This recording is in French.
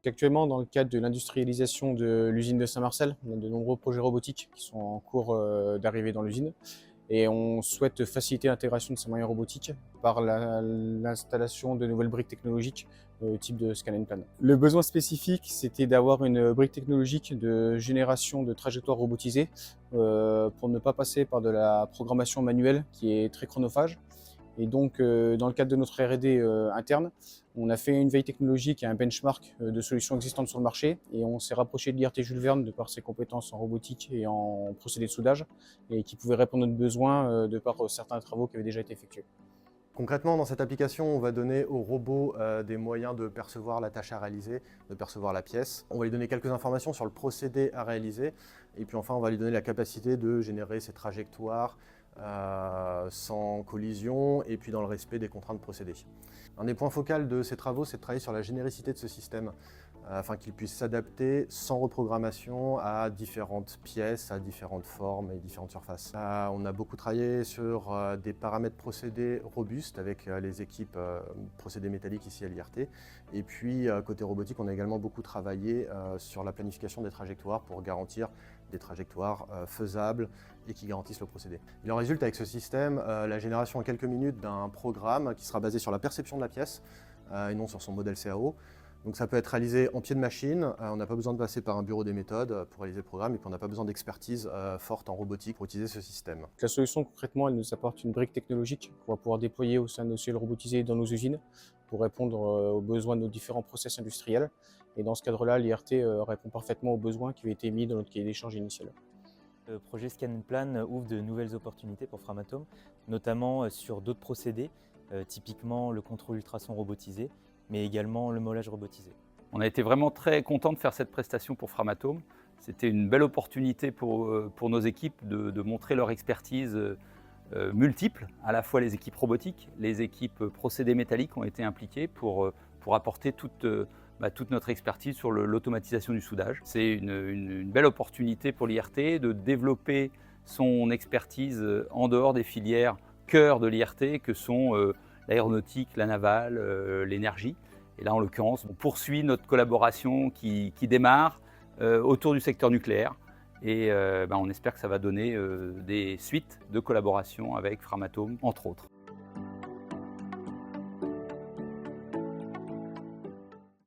Actuellement, dans le cadre de l'industrialisation de l'usine de Saint-Marcel, on a de nombreux projets robotiques qui sont en cours d'arrivée dans l'usine. Et on souhaite faciliter l'intégration de ces moyens robotiques par l'installation de nouvelles briques technologiques type de scan and plan. Le besoin spécifique, c'était d'avoir une brique technologique de génération de trajectoires robotisées pour ne pas passer par de la programmation manuelle qui est très chronophage. Et donc, dans le cadre de notre R&D interne, on a fait une veille technologique et un benchmark de solutions existantes sur le marché et on s'est rapproché de l'IRT Jules Verne de par ses compétences en robotique et en procédés de soudage et qui pouvait répondre à nos besoins de par certains travaux qui avaient déjà été effectués. Concrètement, dans cette application, on va donner au robot des moyens de percevoir la tâche à réaliser, de percevoir la pièce. On va lui donner quelques informations sur le procédé à réaliser et puis enfin, on va lui donner la capacité de générer ses trajectoires sans collision et puis dans le respect des contraintes procédés. Un des points focaux de ces travaux, c'est de travailler sur la généricité de ce système afin qu'il puisse s'adapter sans reprogrammation à différentes pièces, à différentes formes et différentes surfaces. On a beaucoup travaillé sur des paramètres procédés robustes avec les équipes procédés métalliques ici à l'IRT. Et puis côté robotique, on a également beaucoup travaillé sur la planification des trajectoires pour garantir des trajectoires faisables et qui garantissent le procédé. Il en résulte avec ce système la génération en quelques minutes d'un programme qui sera basé sur la perception de la pièce et non sur son modèle CAO. Donc ça peut être réalisé en pied de machine, on n'a pas besoin de passer par un bureau des méthodes pour réaliser le programme et puis on n'a pas besoin d'expertise forte en robotique pour utiliser ce système. La solution concrètement, elle nous apporte une brique technologique qu'on va pouvoir déployer au sein de nos cellules robotisées dans nos usines pour répondre aux besoins de nos différents process industriels. Et dans ce cadre-là, l'IRT répond parfaitement aux besoins qui avaient été mis dans notre cahier d'échange initial. Le projet Scan and Plan ouvre de nouvelles opportunités pour Framatome, notamment sur d'autres procédés, typiquement le contrôle ultrason robotisé, mais également le moulage robotisé. On a été vraiment très contents de faire cette prestation pour Framatome. C'était une belle opportunité pour nos équipes de montrer leur expertise multiple, à la fois les équipes robotiques, les équipes procédés métalliques ont été impliquées pour apporter toute notre expertise sur l'automatisation du soudage. C'est une belle opportunité pour l'IRT de développer son expertise en dehors des filières cœur de l'IRT que sont l'aéronautique, la navale, l'énergie. Et là, en l'occurrence, on poursuit notre collaboration qui démarre autour du secteur nucléaire. Et on espère que ça va donner des suites de collaboration avec Framatome, entre autres.